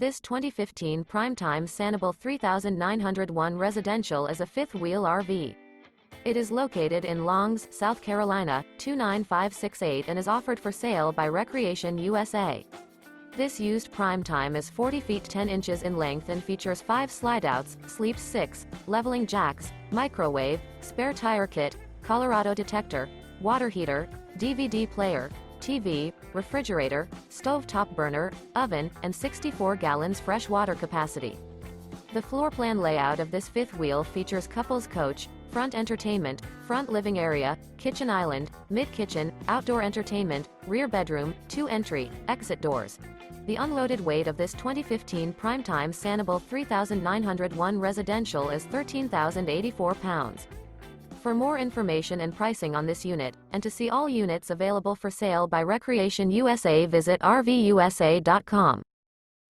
This 2015 Prime Time Sanibel 3901 residential is a fifth-wheel RV. It is located in Longs, South Carolina, 29568 and is offered for sale by Recreation USA. This used Prime Time is 40 feet 10 inches in length and features 5 slideouts, sleeps 6, leveling jacks, microwave, spare tire kit, Colorado Detector, water heater, DVD player, TV, refrigerator, stovetop burner, oven, and 64 gallons fresh water capacity. The floor plan layout of this fifth wheel features couples coach, front entertainment, front living area, kitchen island, mid-kitchen, outdoor entertainment, rear bedroom, 2 entry, exit doors. The unloaded weight of this 2015 Prime Time Sanibel 3901 residential is 13,084 pounds. For more information and pricing on this unit, and to see all units available for sale by Recreation USA, visit RVUSA.com.